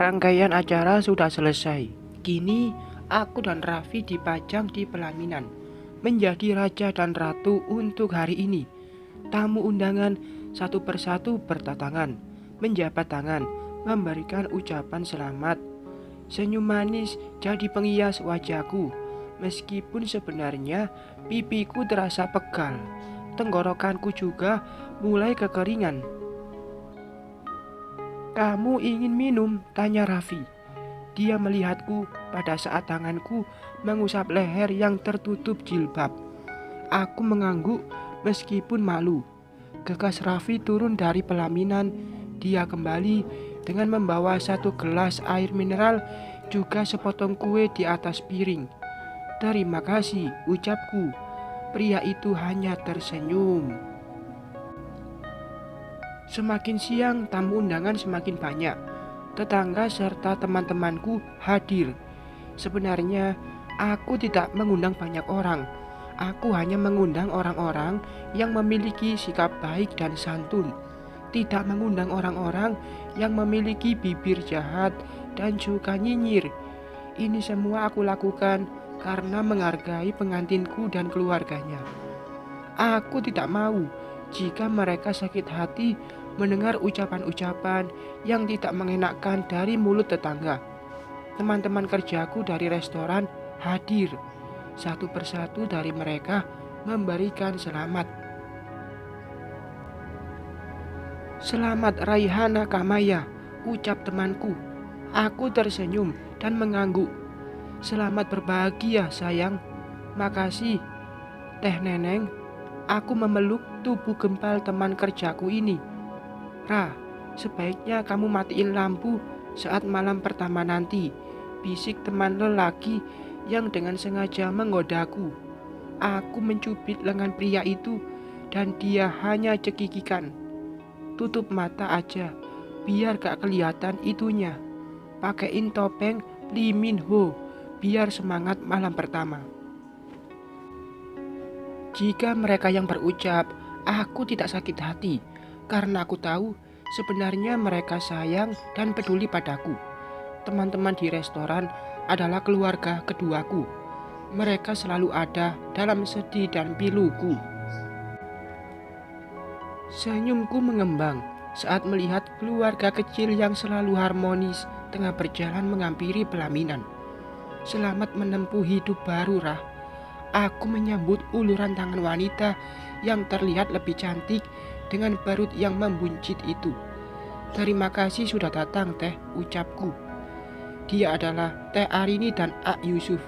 Rangkaian acara sudah selesai. Kini aku dan Raffi dipajang di pelaminan, menjadi raja dan ratu untuk hari ini. Tamu undangan satu persatu berdatangan, menjabat tangan, memberikan ucapan selamat. Senyum manis jadi penghias wajahku, meskipun sebenarnya pipiku terasa pegal. Tenggorokanku juga mulai kekeringan. "Kamu ingin minum?" tanya Raffi. Dia melihatku pada saat tanganku mengusap leher yang tertutup jilbab. Aku mengangguk meskipun malu. Gegas Raffi turun dari pelaminan. Dia kembali dengan membawa satu gelas air mineral, juga sepotong kue di atas piring. "Terima kasih," ucapku. Pria itu hanya tersenyum. Semakin siang, tamu undangan semakin banyak. Tetangga serta teman-temanku hadir. Sebenarnya, aku tidak mengundang banyak orang. Aku hanya mengundang orang-orang yang memiliki sikap baik dan santun. Tidak mengundang orang-orang yang memiliki bibir jahat dan suka nyinyir. Ini semua aku lakukan karena menghargai pengantinku dan keluarganya. Aku tidak mau jika mereka sakit hati mendengar ucapan-ucapan yang tidak mengenakan dari mulut tetangga. Teman-teman kerjaku dari restoran hadir. Satu persatu dari mereka memberikan selamat. "Selamat Raihana Kamaya," ucap temanku. Aku tersenyum dan mengangguk. "Selamat berbahagia, sayang." "Makasih, Teh Neneng." Aku memeluk tubuh gempal teman kerjaku ini. "Ra, sebaiknya kamu matiin lampu saat malam pertama nanti," bisik teman lelaki yang dengan sengaja menggodaku. Aku mencubit lengan pria itu dan dia hanya cekikikan. "Tutup mata aja, biar gak kelihatan itunya. Pakein topeng Lee Min Ho, biar semangat malam pertama." Jika mereka yang berucap, aku tidak sakit hati, karena aku tahu sebenarnya mereka sayang dan peduli padaku. Teman-teman di restoran adalah keluarga keduaku. Mereka selalu ada dalam sedih dan piluku. Senyumku mengembang saat melihat keluarga kecil yang selalu harmonis tengah berjalan menghampiri pelaminan. "Selamat menempuh hidup baru, Rah." Aku menyambut uluran tangan wanita yang terlihat lebih cantik dengan perut yang membuncit itu. "Terima kasih sudah datang, Teh," ucapku. Dia adalah Teh Arini dan Ak Yusuf.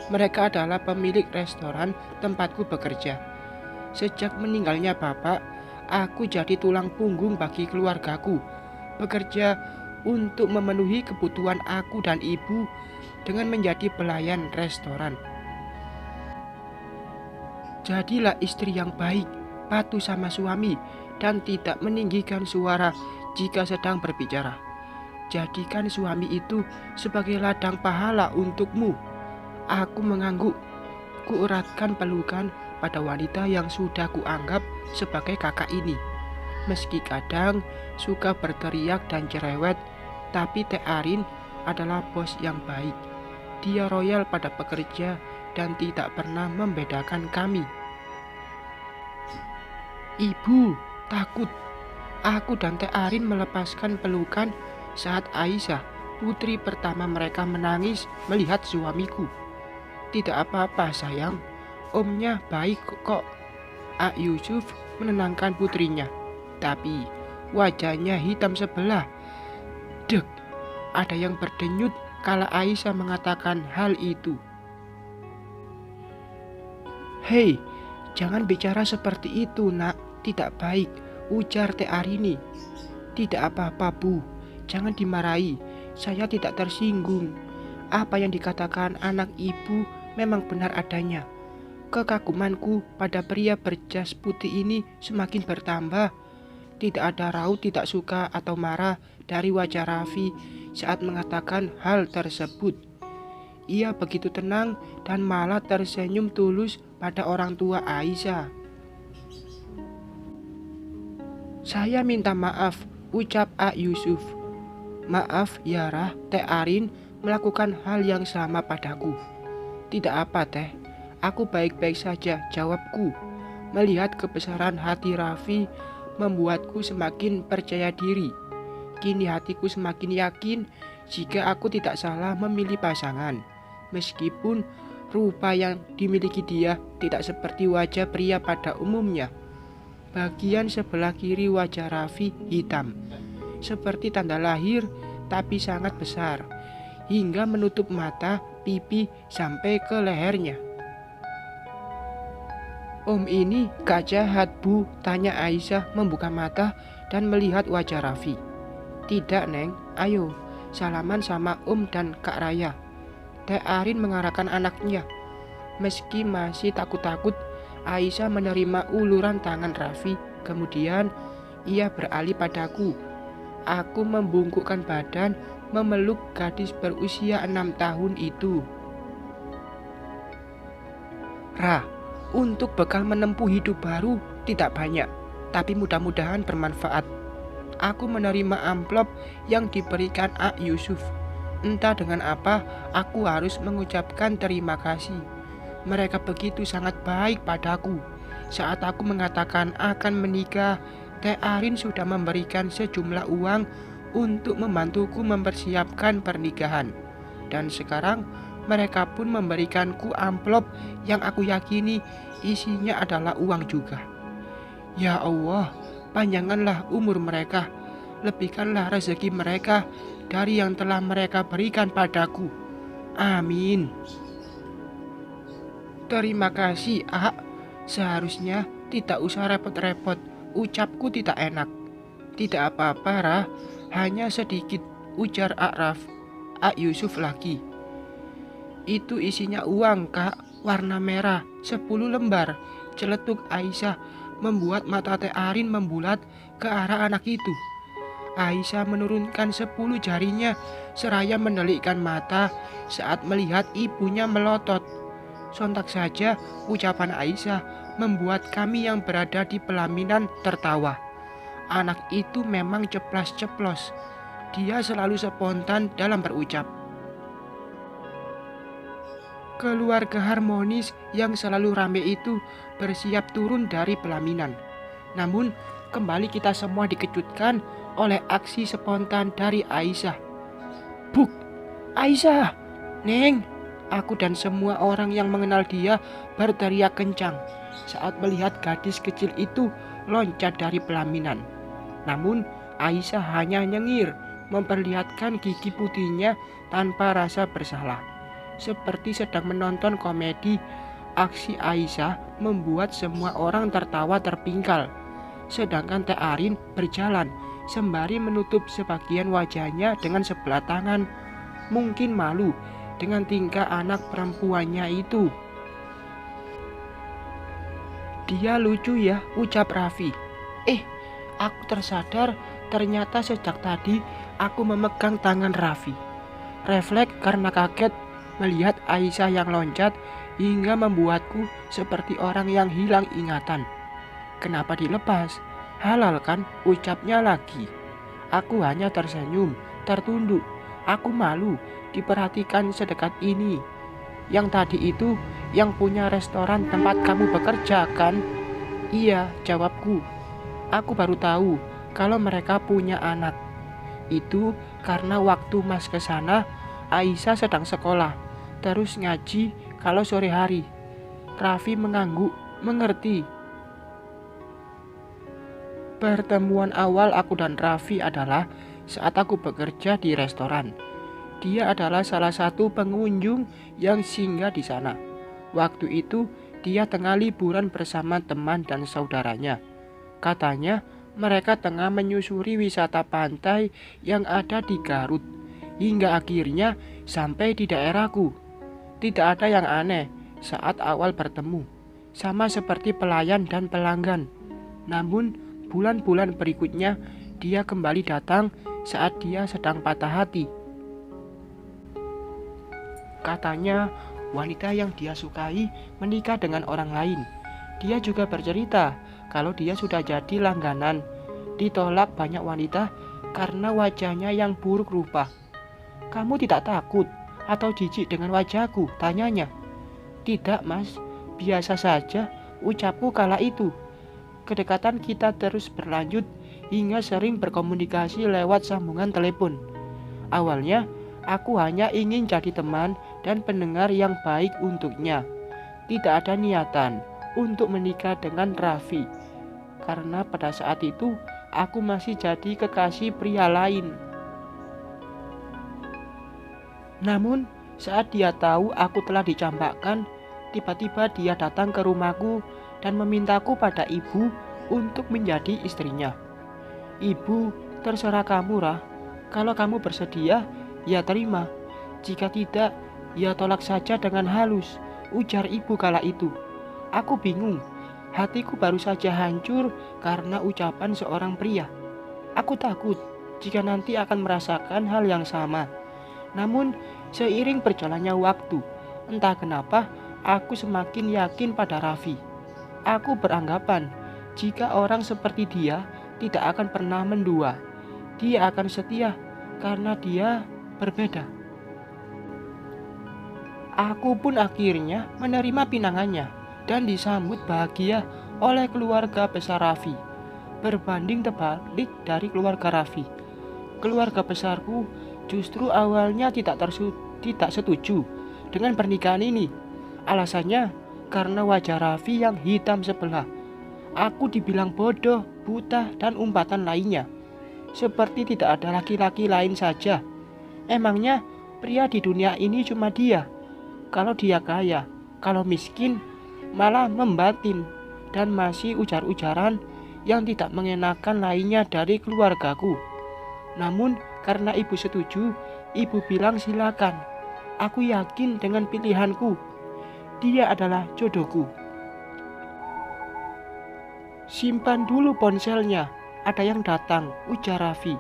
Mereka adalah pemilik restoran tempatku bekerja. Sejak meninggalnya bapak, aku jadi tulang punggung bagi keluargaku, bekerja untuk memenuhi kebutuhan aku dan ibu dengan menjadi pelayan restoran. Jadilah istri yang baik, patuh sama suami, dan tidak meninggikan suara jika sedang berbicara. Jadikan suami itu sebagai ladang pahala untukmu. Aku mengangguk. Kueratkan pelukan pada wanita yang sudah kuanggap sebagai kakak ini. Meski kadang suka berteriak dan cerewet, tapi Teh Arin adalah bos yang baik. Dia royal pada pekerja dan tidak pernah membedakan kami. "Ibu, takut." Aku dan Teh Arin melepaskan pelukan saat Aisyah, putri pertama mereka, menangis melihat suamiku. "Tidak apa-apa, sayang. Omnya baik kok." Ak Yusuf menenangkan putrinya. Tapi wajahnya hitam sebelah. Dek, ada yang berdenyut kala Aisyah mengatakan hal itu. "Hei, jangan bicara seperti itu, Nak. Tidak baik," ujar Teh Arini. "Tidak apa-apa, Bu. Jangan dimarahi. Saya tidak tersinggung. Apa yang dikatakan anak ibu memang benar adanya." Kekagumanku pada pria berjas putih ini semakin bertambah. Tidak ada raut tidak suka atau marah dari wajah Raffi saat mengatakan hal tersebut. Ia begitu tenang dan malah tersenyum tulus pada orang tua Aisyah. "Saya minta maaf," ucap Ak Yusuf. Maaf ya Rah, Teh Arin melakukan hal yang sama padaku. Tidak apa Teh, aku baik-baik saja, jawabku. Melihat kebesaran hati Raffi membuatku semakin percaya diri. Kini hatiku semakin yakin jika aku tidak salah memilih pasangan. Meskipun rupa yang dimiliki dia tidak seperti wajah pria pada umumnya. Bagian sebelah kiri wajah Raffi hitam, seperti tanda lahir tapi sangat besar, hingga menutup mata, pipi, sampai ke lehernya. Om ini gak jahat bu, tanya Aisyah membuka mata dan melihat wajah Raffi. Tidak Neng, ayo salaman sama Om dan Kak Raya. Teh Arin mengarahkan anaknya. Meski masih takut-takut, Aisyah menerima uluran tangan Raffi. Kemudian ia beralih padaku. Aku membungkukkan badan memeluk gadis berusia 6 tahun itu. Ra, untuk bekal menempuh hidup baru tidak banyak, tapi mudah-mudahan bermanfaat. Aku menerima amplop yang diberikan A. Yusuf. Entah dengan apa, aku harus mengucapkan terima kasih. Mereka begitu sangat baik padaku. Saat aku mengatakan akan menikah, Teh Arin sudah memberikan sejumlah uang untuk membantuku mempersiapkan pernikahan. Dan sekarang mereka pun memberikanku amplop yang aku yakini isinya adalah uang juga. Ya Allah, panjangkanlah umur mereka, lebihkanlah rezeki mereka dari yang telah mereka berikan padaku. Amin. Terima kasih, A. Seharusnya tidak usah repot-repot, ucapku tidak enak. Tidak apa-apa, Ra, hanya sedikit, ujar A'raf. A. Yusuf lagi. Itu isinya uang, Kak, warna merah, 10 lembar, celetuk Aisyah, membuat mata Teh Arin membulat ke arah anak itu. Aisyah menurunkan 10 jarinya seraya mendelikkan mata saat melihat ibunya melotot. Sontak saja ucapan Aisyah membuat kami yang berada di pelaminan tertawa. Anak itu memang ceplas-ceplos. Dia selalu spontan dalam berucap. Keluarga harmonis yang selalu ramai itu bersiap turun dari pelaminan. Namun kembali kita semua dikejutkan oleh aksi spontan dari Aisyah. Buk, Aisyah, Neng. Aku dan semua orang yang mengenal dia berteriak kencang saat melihat gadis kecil itu loncat dari pelaminan. Namun Aisyah hanya nyengir, memperlihatkan gigi putihnya tanpa rasa bersalah. Seperti sedang menonton komedi, aksi Aisyah membuat semua orang tertawa terpingkal. Sedangkan Teh Arin berjalan sembari menutup sebagian wajahnya dengan sebelah tangan. Mungkin malu dengan tingkah anak perempuannya itu. Dia lucu ya, ucap Raffi. Aku tersadar ternyata sejak tadi aku memegang tangan Raffi. Refleks karena kaget melihat Aisyah yang loncat hingga membuatku seperti orang yang hilang ingatan. Kenapa dilepas? Halal kan, ucapnya lagi. Aku hanya tersenyum, tertunduk. Aku malu diperhatikan sedekat ini. Yang tadi itu yang punya restoran tempat kamu bekerja kan? Iya, jawabku. Aku baru tahu kalau mereka punya anak. Itu karena waktu Mas kesana, Aisyah sedang sekolah, terus ngaji kalau sore hari. Raffi mengangguk, mengerti. Pertemuan awal aku dan Raffi adalah saat aku bekerja di restoran. Dia adalah salah satu pengunjung yang singgah di sana. Waktu itu dia tengah liburan bersama teman dan saudaranya. Katanya mereka tengah menyusuri wisata pantai yang ada di Garut. Hingga akhirnya sampai di daerahku. Tidak ada yang aneh saat awal bertemu. Sama seperti pelayan dan pelanggan. Namun bulan-bulan berikutnya dia kembali datang saat dia sedang patah hati. Katanya wanita yang dia sukai menikah dengan orang lain. Dia juga bercerita kalau dia sudah jadi langganan. Ditolak banyak wanita karena wajahnya yang buruk rupa. Kamu tidak takut atau jijik dengan wajahku? Tanyanya. Tidak mas, biasa saja, ucapku kala itu. Kedekatan kita terus berlanjut hingga sering berkomunikasi lewat sambungan telepon. Awalnya, aku hanya ingin jadi teman dan pendengar yang baik untuknya. Tidak ada niatan untuk menikah dengan Raffi, karena pada saat itu aku masih jadi kekasih pria lain. Namun, saat dia tahu aku telah dicampakkan, tiba-tiba dia datang ke rumahku dan memintaku pada ibu untuk menjadi istrinya. Ibu, terserah kamu, Rah. Kalau kamu bersedia, ya terima. Jika tidak, ya tolak saja dengan halus, ujar ibu kala itu. Aku bingung. Hatiku baru saja hancur karena ucapan seorang pria. Aku takut jika nanti akan merasakan hal yang sama. Namun, seiring berjalannya waktu, entah kenapa aku semakin yakin pada Raffi. Aku beranggapan jika orang seperti dia tidak akan pernah mendua. Dia akan setia karena dia berbeda. Aku pun akhirnya menerima pinangannya dan disambut bahagia oleh keluarga besar Raffi. Berbanding terbalik dari keluarga Raffi, keluarga besarku justru awalnya tidak setuju dengan pernikahan ini. Alasannya karena wajah Raffi yang hitam sebelah. Aku dibilang bodoh, buta, dan umpatan lainnya. Seperti tidak ada laki-laki lain saja. Emangnya pria di dunia ini cuma dia? Kalau dia kaya, kalau miskin, malah membatin. Dan masih ujar-ujaran yang tidak mengenakan lainnya dari keluargaku. Namun karena ibu setuju, ibu bilang silakan. Aku yakin dengan pilihanku. Dia adalah jodohku. Simpan dulu ponselnya, ada yang datang, ujar Raffi.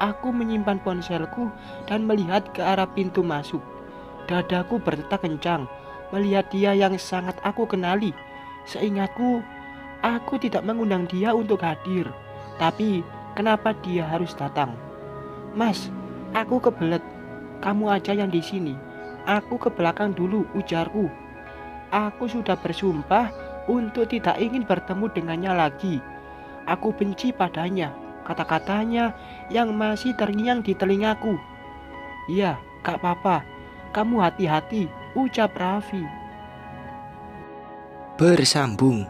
Aku menyimpan ponselku dan melihat ke arah pintu masuk. Dadaku berdetak kencang melihat dia yang sangat aku kenali. Seingatku, aku tidak mengundang dia untuk hadir. Tapi kenapa dia harus datang? Mas, aku kebelet. Kamu aja yang di sini. Aku ke belakang dulu, ujarku. Aku sudah bersumpah untuk tidak ingin bertemu dengannya lagi. Aku benci padanya, kata-katanya yang masih terngiang di telingaku. Ya, gak apa-apa. Kamu hati-hati, ucap Raffi. Bersambung.